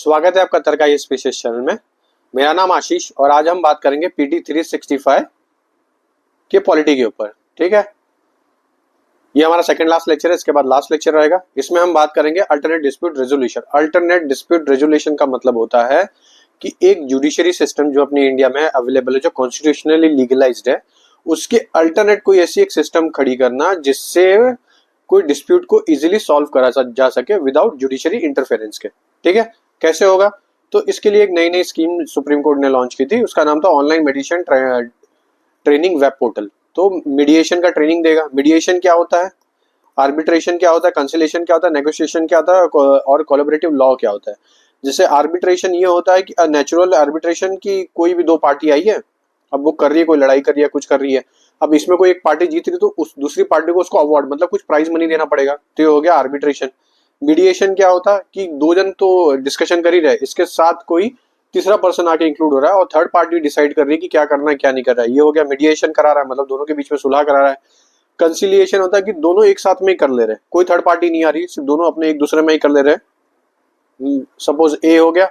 स्वागत है आपका तरका स्पेशल चैनल में। मेरा नाम आशीष और आज हम बात करेंगे पीटी 365 के पॉलिटी के ऊपर। ठीक है, ये हमारा सेकंड लास्ट लेक्चर है, इसके बाद लास्ट लेक्चर रहेगा। इसमें हम बात करेंगे alternate dispute resolution. Alternate dispute resolution का मतलब होता है कि एक जुडिशरी सिस्टम जो अपनी इंडिया में अवेलेबल है, जो कॉन्स्टिट्यूशनली लीगलाइज्ड है, उसके अल्टरनेट कोई ऐसी एक सिस्टम खड़ी करना जिससे कोई डिस्प्यूट को इजीली सॉल्व करा जा सके विदाउट जुडिशरी इंटरफेरेंस के। ठीक है, कैसे होगा? तो इसके लिए एक नई नई स्कीम सुप्रीम कोर्ट ने लॉन्च की थी, उसका नाम था ऑनलाइन मेडिएशन ट्रेनिंग वेब पोर्टल। तो मीडिएशन का ट्रेनिंग देगा। मीडिएशन क्या होता है, आर्बिट्रेशन क्या होता है, कंसिलेशन क्या होता है, नेगोशिएशन क्या होता है और कोलैबोरेटिव लॉ क्या होता है। जैसे आर्बिट्रेशन ये होता है कि नेचुरल आर्बिट्रेशन की कोई भी दो पार्टी आई है, अब वो कर रही है, कोई लड़ाई कर रही है, कुछ कर रही है, अब इसमें कोई एक पार्टी जीत रही तो उस दूसरी पार्टी को उसको अवार्ड मतलब कुछ प्राइज मनी देना पड़ेगा, तो ये हो गया आर्बिट्रेशन। मीडिएशन क्या होता है कि दो जन तो डिस्कशन कर ही रहे, इसके साथ कोई तीसरा पर्सन आके इंक्लूड हो रहा है और थर्ड पार्टी डिसाइड कर रही है कि क्या करना है क्या नहीं कर रहा है, ये हो गया मीडिएशन करा रहा है, मतलब दोनों के बीच में सुलह करा रहा है। कंसिलिएशन होता है कि दोनों एक साथ में ही कर ले रहे हैं, कोई थर्ड पार्टी नहीं आ रही, सिर्फ दोनों अपने एक दूसरे में ही कर ले रहे हैं। सपोज ए हो गया,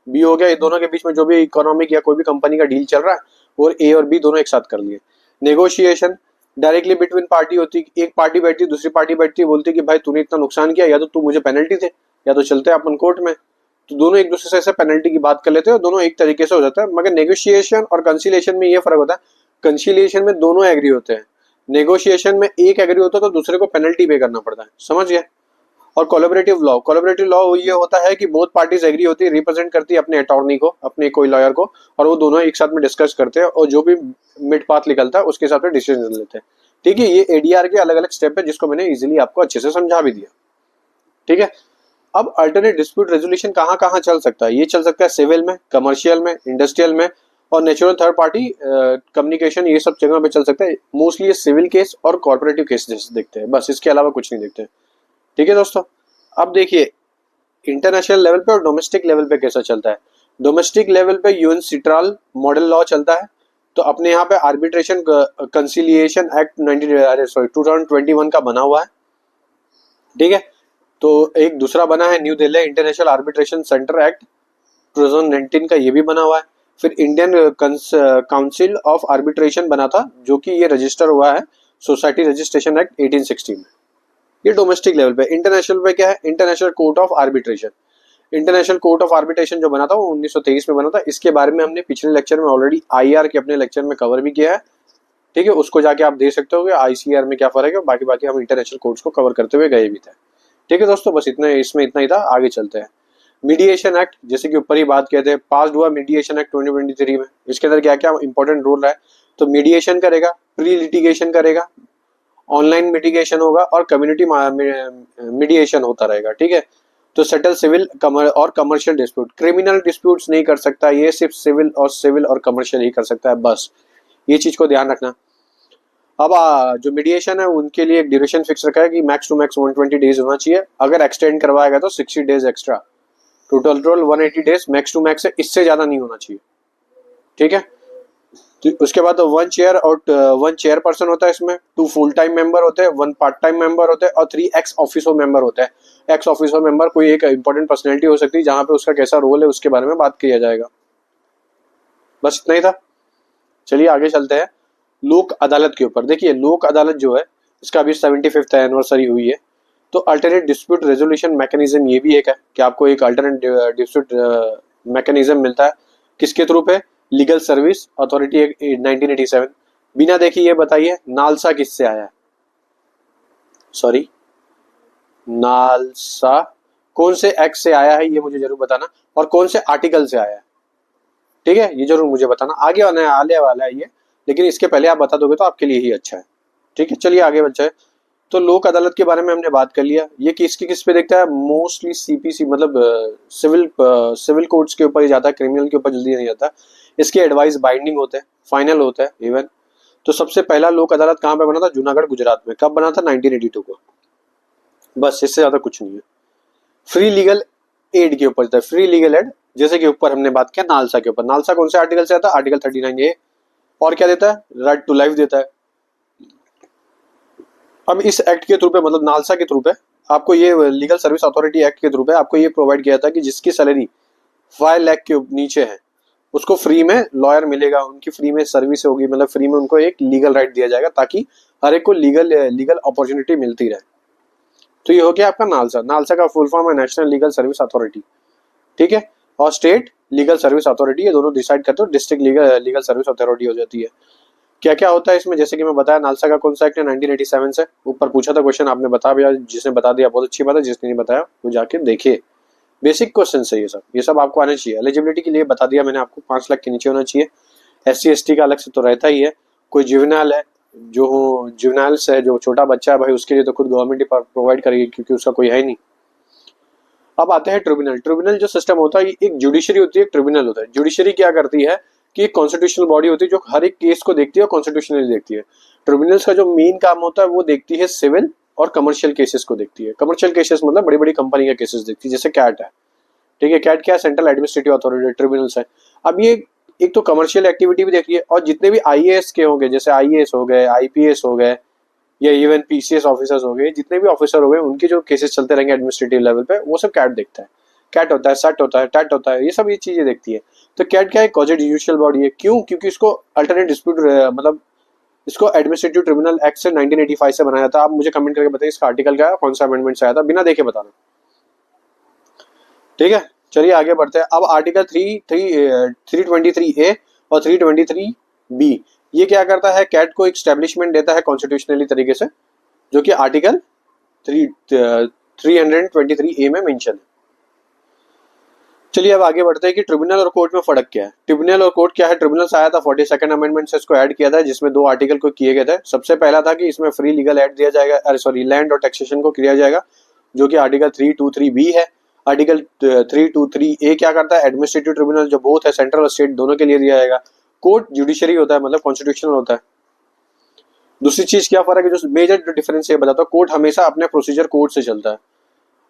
बी हो गया, ये दोनों के बीच में जो भी इकोनॉमिक या कोई भी कंपनी का डील चल रहा है और ए और बी दोनों एक साथ कर लिए। नेगोशिएशन डायरेक्टली बिटवीन पार्टी होती है, एक पार्टी बैठती है, दूसरी पार्टी बैठती है, बोलती है कि भाई तूने इतना नुकसान किया, या तो तू मुझे पेनल्टी दे या तो चलते हैं अपन कोर्ट में। तो दोनों एक दूसरे से ऐसे पेनल्टी की बात कर लेते हैं और दोनों एक तरीके से हो जाता है। मगर नेगोशिएशन और कंसिलिएशन में ये फर्क होता है, कंसिलिएशन में दोनों एग्री होते हैं, नेगोशिएशन में एक एग्री होता है तो दूसरे को पेनल्टी पे करना पड़ता है। समझ गए? और कोलैबोरेटिव लॉ ये होता है कि बोथ पार्टीज एग्री होती है, रिप्रेजेंट करती है अपने अटॉर्नी को, अपने कोई लॉयर को, और वो दोनों एक साथ में डिस्कस करते हैं और जो भी मिड पाथ निकलता है उसके हिसाब से डिसीजन लेते हैं। ठीक है, ये एडीआर के अलग अलग स्टेप है जिसको मैंने इजीली आपको अच्छे से समझा भी दिया। ठीक है, अब अल्टरनेट डिस्प्यूट रेजोल्यूशन कहाँ कहाँ चल सकता है? ये चल सकता है सिविल में, कमर्शियल में, इंडस्ट्रियल में और नेचुरल थर्ड पार्टी कम्युनिकेशन, ये सब जगह पे चल सकता है। मोस्टली ये सिविल केस और कॉर्पोरेटिव केस जैसे देखते हैं, बस इसके अलावा कुछ नहीं देखते हैं। ठीक है दोस्तों, अब देखिए इंटरनेशनल लेवल पे और डोमेस्टिक लेवल पे कैसा चलता है। डोमेस्टिक लेवल पे यूएन सिट्राल मॉडल लॉ चलता है। तो अपने यहाँ पे आर्बिट्रेशन कंसिलिएशन एक्ट 2021 का बना हुआ है। ठीक है, तो एक दूसरा बना है new Delhi international arbitration centre act 2019 का, ये भी बना हुआ है। फिर इंडियन काउंसिल ऑफ आर्बिट्रेशन बना था, जो कि ये रजिस्टर हुआ है सोसाइटी रजिस्ट्रेशन एक्ट 1860 में। ये डोमेस्टिक लेवल पे। इंटरनेशनल पे क्या है? International court of arbitration. International court of arbitration जो बना था वो 1923 में बना था। इसके बारे में हमने पिछले लेक्चर में ऑलरेडी आईआर के अपने लेक्चर में कवर भी किया है। ठीक है, उसको जाके आप देख सकते हो आईसीआर में क्या फर्क है, बाकी बाकी हम इंटरनेशनल कोर्ट्स को कवर करते हुए गए भी थे। ठीक है दोस्तों, बस इतना इसमें इतना ही था, आगे चलते हैं। मीडिएशन एक्ट, जैसे कि ऊपर ही बात कहते हैं, पास हुआ मीडिएशन एक्ट 2023 में। इसके अंदर क्या क्या इंपॉर्टेंट रूल है? तो मीडिएशन करेगा, प्री लिटिगेशन करेगा, ऑनलाइन मिटिगेशन होगा और कम्युनिटी मीडिएशन होता रहेगा। ठीक है, तो सेटल सिविल और कमर्शियल डिस्प्यूट। क्रिमिनल डिस्प्यूट्स नहीं कर सकता, ये सिर्फ सिविल और कमर्शियल ही कर सकता है, बस ये चीज को ध्यान रखना। अब जो मीडिएशन है उनके लिए एक ड्यूरेशन फिक्स रखा है कि मैक्स टू मैक्स 120 डेज होना चाहिए, अगर एक्सटेंड करवाएगा तो 60 days extra, total 180 days max to max है, इससे ज्यादा नहीं होना चाहिए। ठीक है, तो उसके बाद वन चेयर पर्सन होता है इसमें, 2 फुल टाइम मेंबर होते हैं, 1 पार्ट टाइम मेंबर होते हैं और 3 एक्स ऑफिसो मेंबर होते हैं। एक्स ऑफिसो मेंबर कोई एक इंपॉर्टेंट पर्सनैलिटी हो सकती है जहां पे उसका कैसा रोल है उसके बारे में बात किया जाएगा। बस इतना ही था। चलिए आगे चलते हैं लोक अदालत के ऊपर। देखिए लोक अदालत जो है इसका अभी 75th एनिवर्सरी हुई है। तो अल्टरनेट डिस्प्यूट रेजोल्यूशन मैकेनिज्म ये भी एक है कि आपको एक अल्टरनेट डिस्प्यूट मैकेनिज्म मिलता है, किसके थ्रू पे? Legal service authority 1987। बिना देखी ये बताइए नालसा किससे आया है? सॉरी, नालसा कौन से एक्ट से आया है ये मुझे जरूर बताना, और कौन से आर्टिकल से आया है। ठीक है, ये जरूर मुझे बताना। आगे आने वाला है ये, लेकिन इसके पहले आप बता दोगे तो आपके लिए ही अच्छा है। ठीक है, चलिए आगे बढ़ते हैं। तो लोक अदालत के बारे में हमने बात कर लिया। ये किस पे देखता है? मोस्टली सीपीसी मतलब सिविल कोर्ट्स के ऊपर ही जाता है, क्रिमिनल के ऊपर जल्दी नहीं जाता। इसके एडवाइस बाइंडिंग होते हैं, फाइनल होता है इवन। तो सबसे पहला लोक अदालत कहाँ पे बना था? जूनागढ़ गुजरात में। कब बना था? 1982 को। बस इससे ज्यादा कुछ नहीं है। फ्री लीगल एड के ऊपर जाता है, फ्री लीगल एड, जैसे कि ऊपर हमने बात किया नालसा के ऊपर। नालसा कौन से आर्टिकल से आता है? Article 39A। और क्या देता है? राइट टू लाइफ देता है। अब इस एक्ट के थ्रू पे मतलब नालसा के थ्रू पे आपको ये लीगल सर्विस अथॉरिटी एक्ट के थ्रू पे आपको ये प्रोवाइड किया था कि जिसकी सैलरी 5 लाख के नीचे है उसको फ्री में लॉयर मिलेगा, उनकी फ्री में सर्विस होगी, मतलब फ्री में उनको एक लीगल राइट दिया जाएगा ताकि हर एक को लीगल अपॉर्चुनिटी मिलती रहे। तो ये हो गया आपका नालसा। नालसा का फुल फॉर्म है नेशनल लीगल सर्विस अथॉरिटी, ठीक है, और स्टेट लीगल सर्विस अथॉरिटी, ये दोनों डिसाइड करते हो डिस्ट्रिक्ट लीगल सर्विस अथॉरिटी हो जाती है। क्या क्या होता है इसमें, जैसे कि मैं बताया नालसा का कौन सा एक्ट है 1987 से, ऊपर पूछा था क्वेश्चन, आपने बता दिया, जिसने बता दिया बहुत अच्छी बात है, जिसने नहीं बताया वो जाके देखे। बेसिक क्वेश्चन है ये सब आपको आने चाहिए। एलिजिबिलिटी के लिए बता दिया मैंने आपको, 5 लाख के नीचे होना चाहिए। SC ST का अलग से तो रहता ही है। कोई जुवेनाइल है, जो जुवेनाइल्स है, जो छोटा बच्चा है भाई, उसके लिए तो खुद गवर्नमेंट ही प्रोवाइड करेगी क्योंकि उसका कोई है ही नहीं। अब आते हैं ट्रिब्यूनल। ट्रिब्यूनल जो सिस्टम होता है, एक जुडिशरी होती है, एक ट्रिब्यूनल होता है। जुडिशरी क्या करती है कि एक कॉन्स्टिट्यूशनल बॉडी होती है जो हर एक केस को देखती है और कॉन्स्टिट्यूशनली देखती है। ट्रिब्यूनल्स का जो मेन काम होता है वो देखती है सिविल और कमर्शियल केसेस को देखती है। कमर्शियल केसेस मतलब बड़ी बड़ी कंपनी के केसेस देखती है, जैसे कैट है, ठीक है। कैट क्या है, सेंट्रल एडमिनिस्ट्रेटिव अथॉरिटी, ट्रिब्यूनल्स है। अब ये एक तो कमर्शियल एक्टिविटी भी देखती है, और जितने भी IAS के होंगे, जैसे IAS हो गए, IPS हो गए, या इवन PCS ऑफिसर्स हो गए, जितने भी ऑफिसर हो गए, उनके जो केसेस चलते रहेंगे एडमिनिस्ट्रेटिव लेवल पे, वो सब कैट देखता है। कैट होता है, सट होता है, टैट होता है, ये सब ये चीजें देखती है। तो कैट क्या है, कॉजेट जुडिशियल बॉडी है। क्यों? क्योंकि इसको अल्टरनेट डिस्प्यूट, मतलब इसको एडमिनिस्ट्रेटिव ट्रिब्यूनल एक्ट से 1985 से बनाया था। आप मुझे कमेंट करके बताइए इसका आर्टिकल क्या है, कौन सा अमेंडमेंट से आया था, बिना देखे बताना, ठीक है। चलिए आगे बढ़ते हैं। अब आर्टिकल 323A और 323B, ये क्या करता है, कैट को एक स्टैब्लिशमेंट देता है कॉन्स्टिट्यूशनली तरीके से, जो कि आर्टिकल 323A में मेंशन है। चलिए अब आगे बढ़ते हैं कि ट्रिब्यूनल और कोर्ट में फर्क क्या है। ट्रिब्यूनल और कोर्ट क्या है, ट्रिब्यूनल आया था 42nd अमेंडमेंट से, इसको ऐड किया था, जिसमें 2 आर्टिकल को किए गए थे। सबसे पहला था कि इसमें फ्री लीगल एड दिया जाएगा, लैंड और टैक्सेशन को किया जाएगा, जो कि आर्टिकल 323B है। आर्टिकल 323A क्या करता है, एडमिनिस्ट्रेटिव ट्रिब्यूनल जो बोथ है, सेंट्रल और स्टेट दोनों के लिए दिया जाएगा। कोर्ट जुडिशरी होता है, मतलब कॉन्स्टिट्यूशनल होता है। दूसरी चीज क्या फर्क है, जो मेजर डिफरेंस ये बताता हूँ, कोर्ट हमेशा अपने प्रोसीजर कोर्ट से चलता है,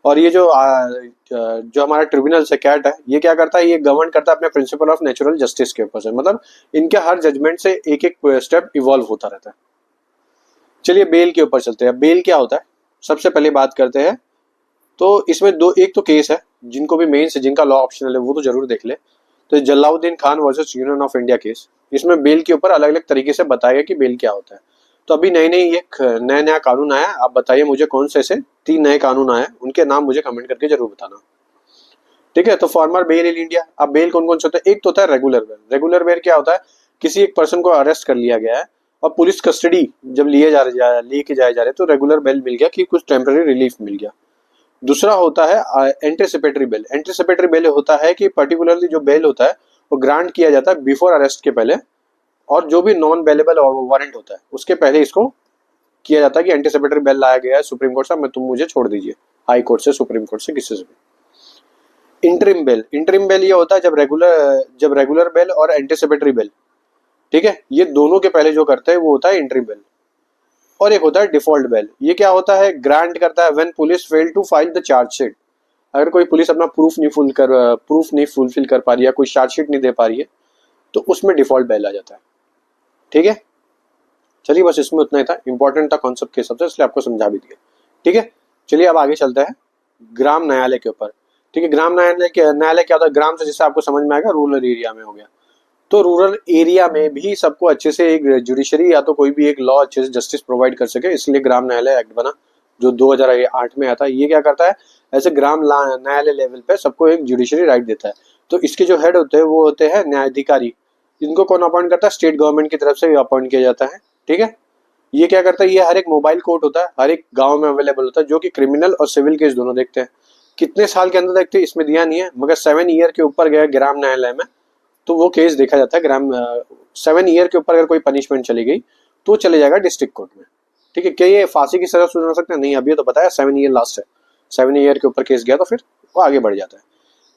और ये जो हमारा ट्रिब्यूनल से कैट है, ये क्या करता है, ये गवर्न करता है अपने प्रिंसिपल ऑफ नेचुरल जस्टिस के ऊपर से, मतलब इनके हर जजमेंट से एक एक स्टेप इवॉल्व होता रहता है। चलिए बेल के ऊपर चलते हैं। बेल क्या होता है, सबसे पहले बात करते हैं। तो इसमें एक तो केस है, जिनको भी मेन से जिनका लॉ ऑप्शनल है वो तो जरूर देख ले। तो Jalauddin Khan versus union of India case, इसमें बेल के ऊपर अलग अलग तरीके से बताया कि बेल क्या होता है। तो अभी नया कानून आया, आप बताइए मुझे कौन से ऐसे 3 नए कानून आए, उनके नाम मुझे कमेंट करके जरूर बताना, ठीक है। तो फॉर्मर बेल इन इंडिया। अब बेल कौन कौन से होता है, एक तो होता है रेगुलर बेल। रेगुलर बेल क्या होता है, किसी एक पर्सन को अरेस्ट कर लिया गया है और पुलिस कस्टडी जब लेके जाए जा रहे, तो रेगुलर बेल मिल गया कि कुछ टेम्पररी रिलीफ मिल गया। दूसरा होता है एंटीसिपेटरी बेल। एंटीसिपेटरी बेल होता है कि पर्टिकुलरली जो बेल होता है वो ग्रांट किया जाता है बिफोर अरेस्ट के पहले, और जो भी नॉन बेलेबल वारंट होता है उसके पहले इसको किया जाता है कि एंटीसिपेटरी बेल लाया गया है सुप्रीम कोर्ट से, मैं तुम मुझे छोड़ दीजिए, हाई कोर्ट से, सुप्रीम कोर्ट से, किसी से भी। Interim bell. इंटरिम बेल ये होता है जब रेगुलर बेल और एंटीसिपेटरी बेल, ठीक है, ये दोनों के पहले जो करते हैं वो होता है इंटरिम बेल। और एक होता है डिफॉल्ट बेल। ये क्या होता है, ग्रांट करता है when police fail to file the chargesheet. अगर कोई पुलिस अपना प्रूफ नहीं फुलफिल कर पा रही है, कोई चार्जशीट नहीं दे पा रही है, तो उसमें डिफॉल्ट बेल आ जाता है, ठीक है। चलिए बस इसमें उतना ही था, इंपॉर्टेंट था कॉन्सेप्ट के हिसाब से, इसलिए आपको समझा भी दिया, ठीक है। चलिए अब आगे चलते हैं ग्राम न्यायालय के ऊपर, ठीक है। ग्राम न्यायालय क्या होता है, ग्राम से जिससे आपको समझ में आएगा रूरल एरिया में हो गया। तो रूरल एरिया में भी सबको अच्छे से एक जुडिशरी या तो कोई भी एक लॉ अच्छे से जस्टिस प्रोवाइड कर सके, इसलिए ग्राम न्यायालय एक्ट बना जो 2008 में आता है। ये क्या करता है, ऐसे ग्राम न्यायालय लेवल पे सबको एक जुडिशरी राइट देता है। तो इसके जो हेड होते हैं वो होते हैं न्यायाधिकारी। इनको कौन अपॉइंट करता है, स्टेट गवर्नमेंट की तरफ से अपॉइंट किया जाता है, ठीक है। ये क्या करता है, ये हर एक मोबाइल कोर्ट होता है, हर एक गाँव में अवेलेबल होता है, जो कि क्रिमिनल और सिविल केस दोनों देखते हैं। कितने साल के अंदर देखते हैं इसमें दिया नहीं है, मगर 7 ईयर के ऊपर गया ग्राम न्यायालय में तो वो केस देखा जाता है। 7 ईयर के ऊपर अगर कोई पनिशमेंट चली गई तो चले जाएगा डिस्ट्रिक्ट कोर्ट में, ठीक है। क्या ये फांसी की सजा सुना सकते हैं, नहीं, अभी तो बताया 7 ईयर लास्ट है। 7 ईयर के ऊपर केस गया तो फिर वो आगे बढ़ जाता है।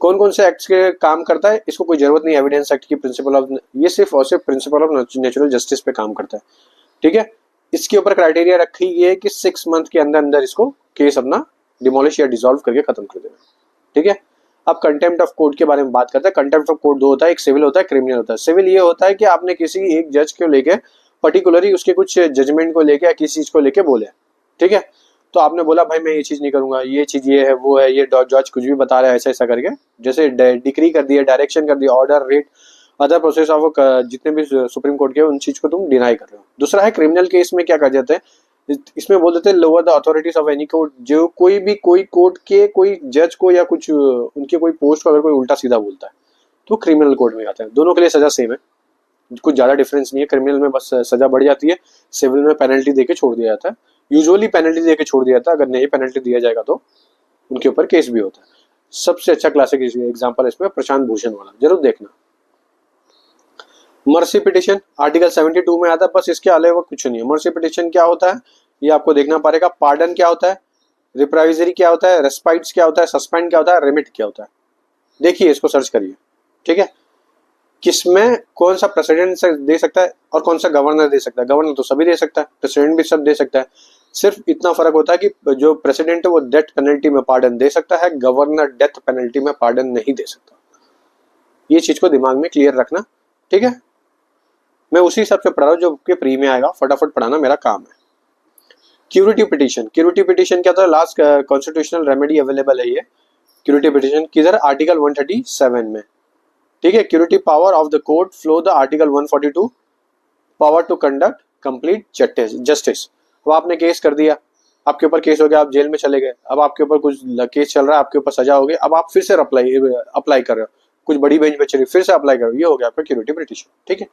कौन कौन से एक्ट के काम करता है, इसको कोई जरूरत नहीं, एविडेंस एक्ट की प्रिंसिपल ऑफ, ये सिर्फ और सिर्फ प्रिंसिपल ऑफ नेचुरल जस्टिस पे काम करता है, ठीक है। इसके ऊपर क्राइटेरिया रखी गई है कि 6 मंथ के अंदर अंदर इसको केस अपना डिमोलिश या डिसॉल्व करके खत्म कर देना, ठीक है। अब कंटेम्प्ट ऑफ कोर्ट के बारे में बात करते हैं। कंटेम्प्ट ऑफ कोर्ट 2 होता है, एक सिविल होता है, क्रिमिनल होता है। सिविल ये होता है कि आपने किसी एक जज को लेके पर्टिकुलरली उसके कुछ जजमेंट को लेके या किसी चीज को लेके बोले, ठीक है, तो आपने बोला भाई मैं ये चीज़ नहीं करूँगा, ये चीज़ ये है वो है, ये जज कुछ भी बता रहा है ऐसा ऐसा करके, जैसे डिक्री कर दिया, डायरेक्शन कर दिया, order, rate, other process of जितने भी सुप्रीम कोर्ट के उन चीज़ को तुम डिनाई कर रहे हो। दूसरा है क्रिमिनल केस में क्या कर जाते हैं, इसमें बोल देते हैं lower the authorities of any court, जो कोई कोर्ट के कोई जज को या कुछ उनके कोई पोस्ट को अगर कोई उल्टा सीधा बोलता है तो क्रिमिनल कोर्ट में आता है। दोनों के लिए सजा सेम है, कुछ ज़्यादा डिफरेंस नहीं है। क्रिमिनल में बस सजा बढ़ जाती है, सिविल में पेनल्टी देके छोड़ दिया जाता है, यूजुअली पेनल्टी देके छोड़ दिया जाता है, अगर नहीं पेनल्टी दिया जाएगा तो उनके ऊपर केस भी होता है। सबसे अच्छा क्लासिक एग्जाम्पल इसमें प्रशांत भूषण वाला, जरूर देखना। मर्सी पिटिशन आर्टिकल 72 में आता है, बस इसके अलावा कुछ नहीं है। मर्सी पिटिशन क्या होता है ये आपको देखना पड़ेगा, पार्डन क्या होता है, रिप्राइजरी क्या होता है, रेस्पाइट्स क्या होता है, सस्पेंड क्या होता है, रिमिट क्या होता है। देखिए इसको सर्च करिए, ठीक है। किसमें कौन सा प्रेसिडेंट दे सकता है और कौन सा गवर्नर दे सकता है। गवर्नर तो सभी दे सकता है, प्रेसिडेंट भी सब दे सकता है, सिर्फ इतना फर्क होता है कि जो प्रेसिडेंट है वो डेथ पेनल्टी में पार्डन दे सकता है, गवर्नर डेथ पेनल्टी में पार्डन नहीं दे सकता। ये चीज को दिमाग में क्लियर रखना, ठीक है। मैं उसी हिसाब से पढ़ा रहा हूँ जो के प्री में आएगा, फटाफट पढ़ाना मेरा काम है। क्यूरेटिव पिटीशन, क्यूरेटिव पिटीशन क्या था, लास्ट कॉन्स्टिट्यूशनल रेमेडी अवेलेबल है ये क्यूरेटिव पिटीशन, किधर, आर्टिकल 137 में, ठीक है। Curative power of the court flow the article 142, power to conduct complete justice. अब आपने केस कर दिया, आपके ऊपर केस हो गया, आप जेल में चले गए, अब आपके ऊपर कुछ केस चल रहा है, आपके ऊपर सजा हो गई, अब आप फिर से अप्लाई कर रहे हो, कुछ बड़ी बेंच बच रही, फिर से अप्लाई करो, ये हो गया आपका क्यूरेटिव पिटीशन, ठीक है।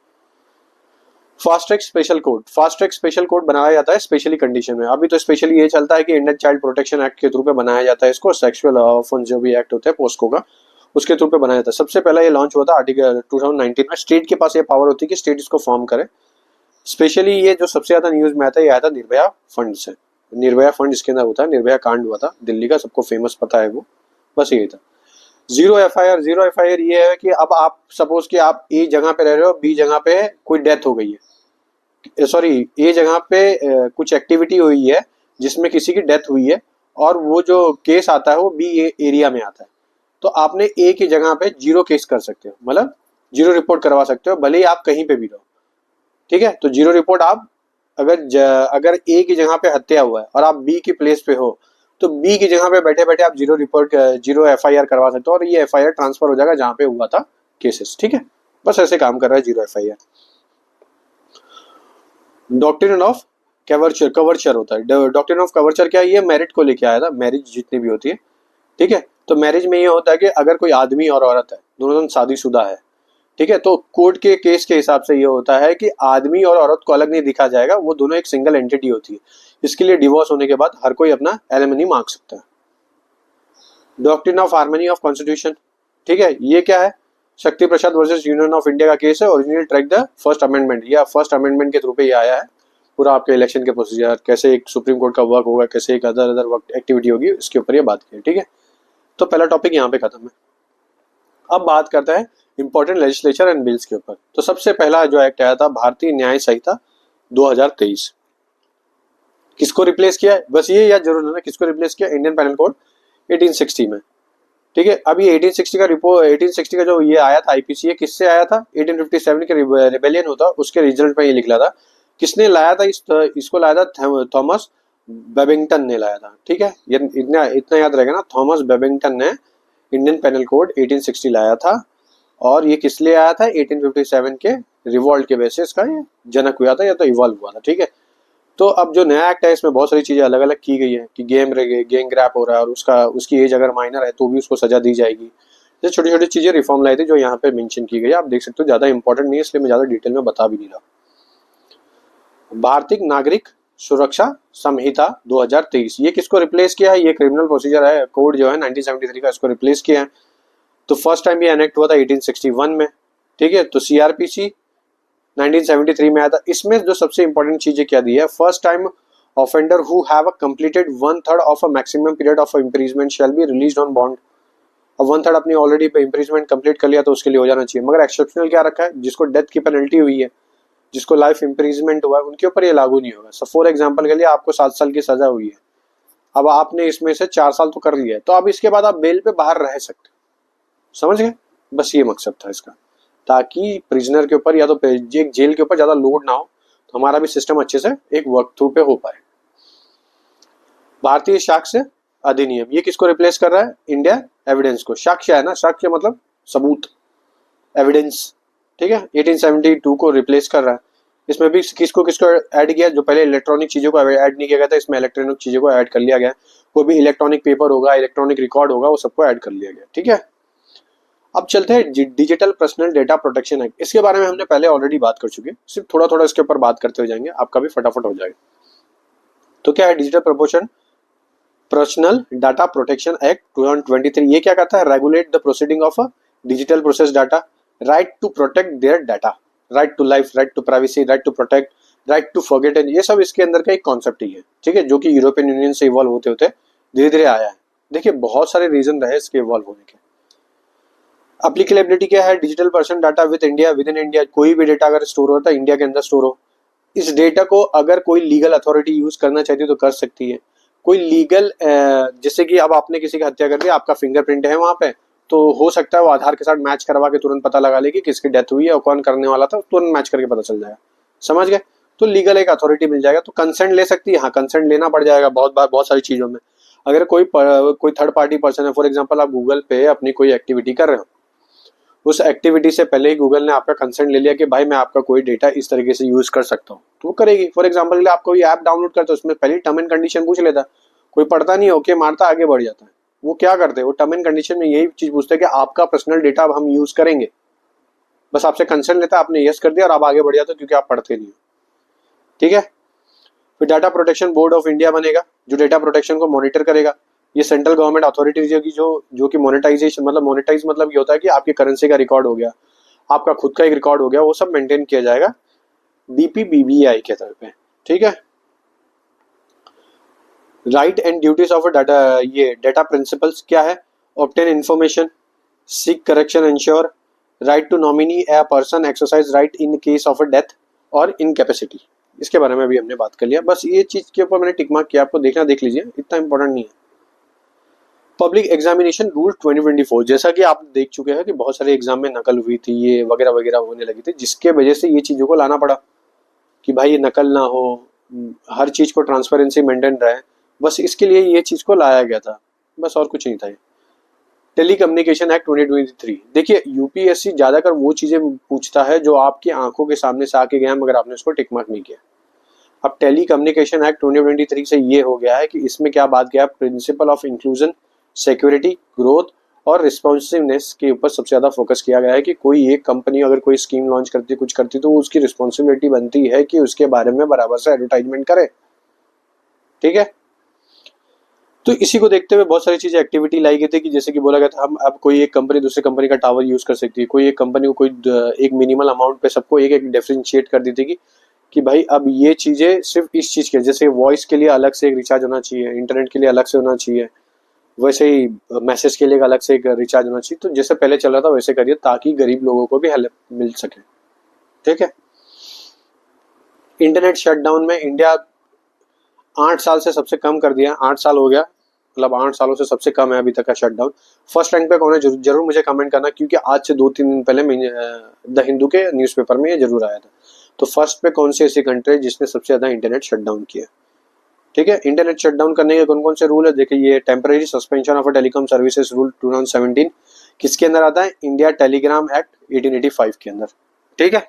Fast track special court, fast track special court बनाया जाता है स्पेशली कंडीशन में। अभी तो स्पेशली ये चलता है कि इंडियन चाइल्ड प्रोटेक्शन एक्ट के थ्रू पे बनाया जाता है इसको, सेक्सुअल ऑफेंस जो भी एक्ट होता है पोस्को का, उसके थ्रू पे बनाया जाता है। सबसे पहला ये लॉन्च हुआ था आर्टिकल 2019 में। स्टेट के पास ये पावर होती है कि स्टेट इसको फॉर्म करे। स्पेशली ये जो सबसे ज्यादा न्यूज में आता है, ये आया था निर्भया फंड से। निर्भया फंड इसके अंदर होता है, निर्भया कांड हुआ था दिल्ली का, सबको फेमस पता है वो, बस यही था। जीरो एफआईआर, जीरो एफआईआर ये है कि अब आप सपोज कि आप ए जगह पे रह रहे हो, बी जगह पे कोई डेथ हो गई है, सॉरी ए जगह पे कुछ एक्टिविटी हुई है जिसमें किसी की डेथ हुई है, और वो जो केस आता है वो बी एरिया में आता है, तो आपने ए की जगह पे जीरो केस कर सकते हो, मतलब जीरो रिपोर्ट करवा सकते हो, भले ही आप कहीं पे भी रहो, ठीक है। तो जीरो रिपोर्ट आप अगर ए की जगह पे हत्या हुआ है और आप बी की प्लेस पे हो, तो बी की जगह पे बैठे बैठे आप जीरो रिपोर्ट, जीरो एफआईआर करवा सकते हो, और ये एफआईआर ट्रांसफर हो जाएगा जहां पे हुआ था केसेस, ठीक है। बस ऐसे काम कर रहा है जीरो एफआईआर। डॉक्ट्रिन ऑफ कवर्चर होता है। डॉक्ट्रिन ऑफ कवर्चर क्या है, ये मैरिट को लेके आया था, मैरिज जितनी भी होती है, ठीक है। तो मैरिज में ये होता है कि अगर कोई आदमी और औरत है, दोनों शादीशुदा है, ठीक है, तो कोर्ट के केस के हिसाब से ये होता है कि आदमी और औरत को अलग नहीं दिखा जाएगा, वो दोनों एक सिंगल एंटिटी होती है। इसके लिए डिवोर्स होने के बाद हर कोई अपना एलिमनी मांग सकता है। Doctrine of harmony of constitution, ठीक है, ये क्या है, शक्ति प्रसाद वर्सेस यूनियन ऑफ इंडिया का केस है। Original track the first amendment, या फर्स्ट अमेंडमेंट के थ्रू पे ये आया है। पूरा आपके इलेक्शन के प्रोसीजर, कैसे एक सुप्रीम कोर्ट का वर्क होगा, कैसे एक अदर वर्क एक्टिविटी होगी, इसके ऊपर ये बात की है, ठीक है। तो पहला टॉपिक यहाँ पे खत्म है। अब बात करते हैं इंपॉर्टेंट लेजिस्लेचर एंड बिल्स के ऊपर। तो सबसे पहला जो एक्ट आया था, भारतीय न्याय संहिता 2023। किसको रिप्लेस किया है, बस ये याद जरूर है, किसको रिप्लेस किया, इंडियन पेनल कोड 1860 में, ठीक है। अब ये 1860 का रिपोर्ट, 1860 का जो ये आया था आईपीसी, ये किससे आया था, 1857 के रिबेलियन होता, उसके रिजल्ट में ये निकला था। किसने लाया था इसको लाया था थॉमस बेबिंगटन ने लाया था, ठीक है। ये इतना याद रहेगा ना, थॉमस बेबिंगटन ने इंडियन पेनल कोड 1860 लाया था, और ये किस लिए आया था, 1857 के रिवॉल्ट के बेसिस का ये जनक हुआ था, या तो इवॉल्व हुआ था, ठीक है। तो अब जो नया एक्ट है इसमें बहुत सारी चीजें अलग अलग की गई है कि गैंग रैप हो रहा है, और उसकी एज अगर माइनर है तो भी उसको सजा दी जाएगी। ये छोटी छोटी चीजें रिफॉर्म लाई थी जो यहाँ पे मेंशन की गई है, आप देख सकते हो, ज्यादा इंपॉर्टेंट नहीं है इसलिए मैं ज्यादा डिटेल में बता भी नहीं रहा। भारतीय नागरिक सुरक्षा संहिता 2023, ये किसको रिप्लेस किया है, ये क्रिमिनल प्रोसीजर है कोड जो है 1973 का, इसको रिप्लेस किया है। तो फर्स्ट टाइम ये एनेक्ट हुआ था 1861 में, ठीक है। तो सीआरपीसी 1973 में आया था। इसमें जो सबसे इंपॉर्टेंट चीजें क्या दी है, first time offender who have completed 1/3 of a maximum period of imprisonment shall be released on bond. अब 1/3 अपनी ऑलरेडी इम्प्रीजमेंट कंप्लीट कर लिया तो उसके लिए हो जाना चाहिए, मगर एक्सेप्शनल क्या रखा है, जिसको डेथ की पेनल्टी हुई है, जिसको लाइफ इम्प्रीजमेंट हुआ है, उनके ऊपर ये लागू नहीं होगा। फॉर एग्जाम्पल के लिए आपको 7 साल की सजा हुई है, अब आपने इसमें से 4 साल तो कर लिया है, तो अब इसके बाद आप बेल पे बाहर रह सकते, समझ गए, बस ये मकसद था इसका, ताकि प्रिजनर के ऊपर या तो जेल के ऊपर ज्यादा लोड ना हो, तो हमारा भी सिस्टम अच्छे से एक वर्क थ्रू पे हो पाए। भारतीय साक्ष्य अधिनियम, ये किसको रिप्लेस कर रहा है? इंडिया एविडेंस को। साक्ष्य है ना, साक्ष्य मतलब सबूत, एविडेंस, ठीक है, 1872 को रिप्लेस कर रहा है। इसमें भी किसको किसको ऐड किया? जो पहले इलेक्ट्रॉनिक चीजों को ऐड नहीं किया गया था, इसमें इलेक्ट्रॉनिक चीजों को ऐड कर लिया गया। कोई भी इलेक्ट्रॉनिक पेपर होगा, इलेक्ट्रॉनिक रिकॉर्ड होगा, वो सबको ऐड कर लिया गया, ठीक है। अब चलते हैं digital personal data protection act. इसके बारे में हमने पहले ऑलरेडी बात कर चुके हैं, सिर्फ थोड़ा थोड़ा इसके ऊपर बात करते हुए जाएंगे, आपका भी फटाफट हो जाएगा। तो क्या है digital personal data protection act 2023? ये क्या कहता है? Regulate the proceeding of a digital process data, right to protect their data, right to life, right to privacy, right to protect, right to forget, ये सब इसके अंदर का एक कॉन्सेप्ट ही है, ठीक है, जो कि यूरोपियन यूनियन से इवॉल्व होते होते धीरे धीरे आया है। देखिए बहुत सारे रीजन रहे इसके इवॉल्व होने के। एप्लीकेबिलिटी क्या है? Digital person data with India, with in India, कोई भी डेटा अगर स्टोर होता है इंडिया के अंदर स्टोर हो, इस डेटा को अगर कोई लीगल अथॉरिटी यूज करना चाहती है तो कर सकती है। कोई लीगल जैसे कि अब आपने किसी की हत्या कर दी, आपका फिंगरप्रिंट है वहां पे, तो हो सकता है वो आधार के साथ मैच करवा के तुरंत पता लगा ले कि किसकी डेथ हुई है और कौन करने वाला था, तुरंत मैच करके पता चल जाएगा, समझ गए? तो लीगल एक अथॉरिटी मिल जाएगा। तो कंसेंट ले सकती है, हाँ कंसेंट लेना पड़ जाएगा बहुत बार बहुत सारी चीजों में। अगर कोई थर्ड पार्टी पर्सन है, फॉर एग्जाम्पल आप गूगल पे अपनी कोई एक्टिविटी कर रहे हो, उस एक्टिविटी से पहले ही गूगल ने आपका कंसेंट ले लिया कि भाई मैं आपका कोई डेटा इस तरीके से यूज कर सकता हूँ, तो वो करेगी। फॉर एग्जाम्पल के लिए आप कोई ऐप डाउनलोड करते हो, उसमें पहले टर्म एंड कंडीशन पूछ लेता, कोई पढ़ता नहीं, ओके मारता, आगे बढ़ जाता है। वो क्या करते हैं, वो टर्म एंड कंडीशन में यही चीज पूछते हैं कि आपका पर्सनल डेटा अब हम यूज करेंगे, बस आपसे कंसेंट लेता है, आपने यस कर दिया और आप आगे बढ़ जाते हो क्योंकि आप पढ़ते नहीं हो, ठीक है। फिर data protection board of India बनेगा जो डेटा प्रोटेक्शन को मॉनिटर करेगा। ये सेंट्रल गवर्नमेंट अथॉरिटीज होगी जो कि मोनेटाइजेशन मोनेटाइज मतलब ये होता है कि आपकी करेंसी का रिकॉर्ड हो गया, आपका खुद का एक रिकॉर्ड हो गया, वो सब मेंटेन किया जाएगा बीपीबीबीआई के तरफ पे, ठीक है। Right and duties of data, ये डाटा प्रिंसिपल्स क्या है? Obtain information, seek correction, ensure, right to nominee a person, exercise right in case of a death और इनकैपेसिटी। इसके बारे में भी हमने बात कर लिया, बस ये चीज के ऊपर मैंने टिक मार्क किया, आपको देखना देख लीजिए, इतना इंपॉर्टेंट नहीं है। पब्लिक एग्जामिनेशन रूल 2024, जैसा कि आप देख चुके हैं कि बहुत सारे एग्जाम में नकल हुई थी, ये वगैरह वगैरह होने लगी थी, जिसके वजह से ये चीज़ों को लाना पड़ा कि भाई ये नकल ना हो, हर चीज़ को ट्रांसपेरेंसी मेंटेन रहे, बस इसके लिए ये चीज़ को लाया गया था, बस और कुछ नहीं था। टेली कम्युनिकेशन एक्ट 2023, देखिए यूपीएससी ज़्यादातर वो चीज़ें पूछता है जो आपकी आंखों के सामने से आके गया, मगर आपने उसको टिक मार्क नहीं किया। अब टेली कम्युनिकेशन एक्ट 2023 से ये हो गया है कि इसमें क्या बात किया, principle of inclusion, security, growth और रिस्पॉन्सिवनेस के ऊपर सबसे ज़्यादा फोकस किया गया है कि कोई एक कंपनी अगर कोई स्कीम लॉन्च करती है, कुछ करती है, तो उसकी रिस्पॉन्सिबिलिटी बनती है कि उसके बारे में बराबर से एडवर्टाइजमेंट करे, ठीक है। तो इसी को देखते हुए बहुत सारी चीज़ें एक्टिविटी लाई गई थी कि जैसे कि बोला गया था हम अब कोई एक कंपनी दूसरी कंपनी का टावर यूज़ कर सकती है, कोई एक कंपनी को कोई एक मिनिमल अमाउंट पे सबको एक एक डिफरेंशिएट कर दी थी कि भाई अब ये चीज़ें सिर्फ इस चीज़ के, जैसे वॉइस के लिए अलग से एक रिचार्ज होना चाहिए, इंटरनेट के लिए अलग से होना चाहिए, वैसे ही मैसेज के लिए अलग से एक रिचार्ज होना चाहिए। तो जैसे पहले चल रहा था वैसे करिए ताकि गरीब लोगों को भी हेल्प मिल सके, ठीक है। इंटरनेट शटडाउन में इंडिया 8 साल से सबसे कम कर दिया, 8 साल हो गया, मतलब 8 सालों से सबसे कम है अभी तक का शटडाउन। फर्स्ट रैंक पे कौन है जरूर मुझे कमेंट करना, क्योंकि आज से 2-3 दिन पहले द हिंदू के न्यूज़पेपर में ये जरूर आया था। तो फर्स्ट पे कौन सी ऐसी कंट्री है जिसने सबसे ज्यादा इंटरनेट शटडाउन किया, ठीक है। इंटरनेट शटडाउन करने के कौन कौन से रूल है, देखिए ये temporary suspension of telecom services rule 2017 किसके अंदर आता है? इंडिया टेलीग्राम एक्ट 1885 के अंदर, ठीक है।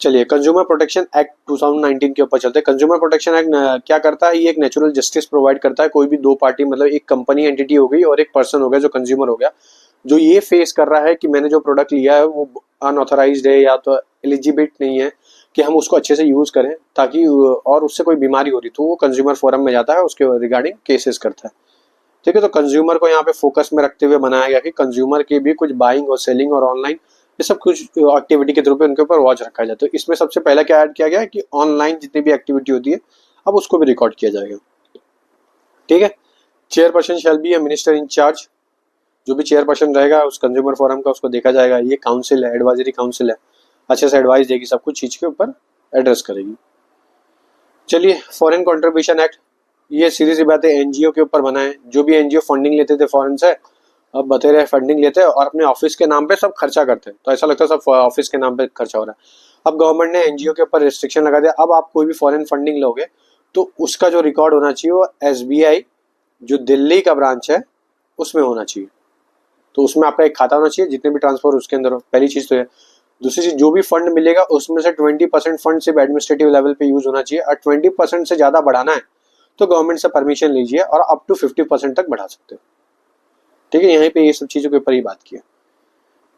चलिए कंज्यूमर प्रोटेक्शन एक्ट 2019 के ऊपर चलते हैं। कंज्यूमर प्रोटेक्शन एक्ट क्या करता है? ये एक नेचुरल जस्टिस प्रोवाइड करता है। कोई भी दो पार्टी, मतलब एक कंपनी एंटिटी हो गई और एक पर्सन हो गया जो कंज्यूमर हो गया, जो ये फेस कर रहा है कि मैंने जो प्रोडक्ट लिया है वो अनऑथराइज्ड है या तो एलिजिबल नहीं है कि हम उसको अच्छे से यूज करें, ताकि और उससे कोई बीमारी हो रही तो वो कंज्यूमर फोरम में जाता है, उसके रिगार्डिंग केसेस करता है, ठीक है। तो कंज्यूमर को यहाँ पे फोकस में रखते हुए बनाया गया कि कंज्यूमर की भी कुछ बाइंग और सेलिंग और ऑनलाइन ये सब कुछ एक्टिविटी के थ्रू पे उनके ऊपर वॉच रखा जाए। तो इसमें सबसे पहला क्या ऐड किया गया है कि ऑनलाइन जितनी भी एक्टिविटी होती है अब उसको भी रिकॉर्ड किया जाएगा, ठीक है। Chairperson shall be A minister in charge, जो भी चेयरपर्सन रहेगा उस कंज्यूमर फोरम का उसको देखा जाएगा। ये काउंसिल है, एडवाइजरी काउंसिल है, अच्छे से एडवाइस देगी, सब कुछ चीज के ऊपर एड्रेस करेगी। चलिए फॉरेन कंट्रीब्यूशन एक्ट, ये सीधी सी बात है एनजीओ के ऊपर बना है। जो भी एनजीओ फंडिंग लेते थे फॉरेन से, अब बतेरे फंडिंग लेते हैं और अपने ऑफिस के नाम पे सब खर्चा करते हैं, तो ऐसा लगता है सब ऑफिस के नाम पे खर्चा हो रहा है। अब गवर्नमेंट ने एनजीओ के ऊपर रिस्ट्रिक्शन लगा दिया, अब आप कोई भी फॉरेन फंडिंग लोगे तो उसका जो रिकॉर्ड होना चाहिए वो SBI जो दिल्ली का ब्रांच है उसमें होना चाहिए। तो उसमें आपका एक खाता होना चाहिए, जितने भी ट्रांसफर उसके अंदर हो, पहली चीज़ तो है। दूसरी चीज़, जो भी फंड मिलेगा उसमें से 20% फंड सिर्फ एडमिनिस्ट्रेटिव लेवल पे यूज होना चाहिए, और 20% से ज़्यादा बढ़ाना है तो गवर्नमेंट से परमिशन लीजिए और अप टू 50% तक बढ़ा सकते हो। ठीक है, यहीं पे ये सब चीज़ों के ऊपर ही बात की है।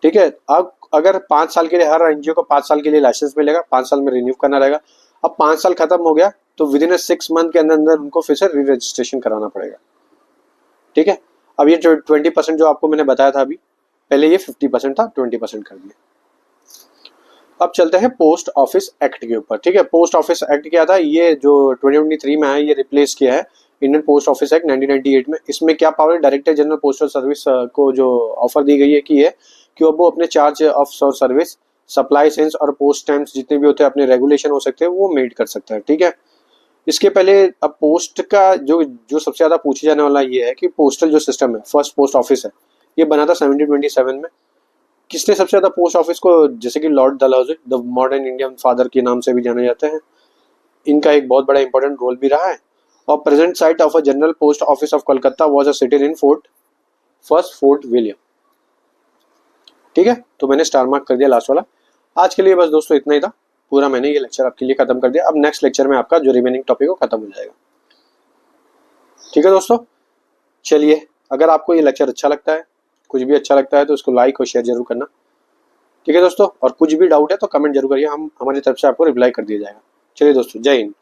ठीक है, अब अगर 5 साल के लिए हर एनजीओ को 5 साल के लिए लाइसेंस मिलेगा, 5 साल में रिन्यू करना रहेगा। अब 5 साल खत्म हो गया तो विद इन 6 मंथ के अंदर अंदर उनको फिर से री रजिस्ट्रेशन कराना पड़ेगा। ठीक है, अब ये जो 20% जो आपको मैंने बताया था अभी, पहले ये 50% था, 20% कर दिया। अब चलते हैं पोस्ट ऑफिस एक्ट के ऊपर। ठीक है, पोस्ट ऑफिस एक्ट क्या था, ये जो 2023 में है, ये रिप्लेस किया है इंडियन पोस्ट ऑफिस एक्ट 1998 में। इसमें क्या पावर है, डायरेक्टर जनरल पोस्टल सर्विस को जो ऑफर दी गई है कि ये कि वो अपने charge of service, supply sense और पोस्ट स्टैम्प्स जितने भी होते हैं अपने रेगुलेशन हो सकते हैं वो मेड कर सकता है। ठीक है, इसके पहले अब पोस्ट का जो जो सबसे ज्यादा पूछे जाने वाला ये है कि पोस्टल जो सिस्टम है, फर्स्ट पोस्ट ऑफिस है, ये बना था 1727 में। किसने सबसे ज्यादा पोस्ट ऑफिस को, जैसे कि Lord Dalhousie, the modern Indian father के नाम से भी जाने जाते हैं, इनका एक बहुत बड़ा इंपॉर्टेंट रोल भी रहा है। और present site of a general post office of Kolkata was a city in fort William. ठीक है, तो मैंने स्टार मार्क कर दिया लास्ट वाला। आज के लिए बस दोस्तों इतना ही था, पूरा मैंने ये लेक्चर आपके लिए खत्म कर दिया। अब नेक्स्ट लेक्चर में आपका जो रिमेनिंग टॉपिक हो खत्म हो जाएगा। ठीक है दोस्तों, चलिए, अगर आपको ये लेक्चर अच्छा लगता है, कुछ भी अच्छा लगता है तो उसको लाइक और शेयर जरूर करना। ठीक है दोस्तों, और कुछ भी डाउट है तो कमेंट जरूर करिए, हम हमारी तरफ से आपको रिप्लाई कर दिया जाएगा। चलिए दोस्तों, जय हिंद।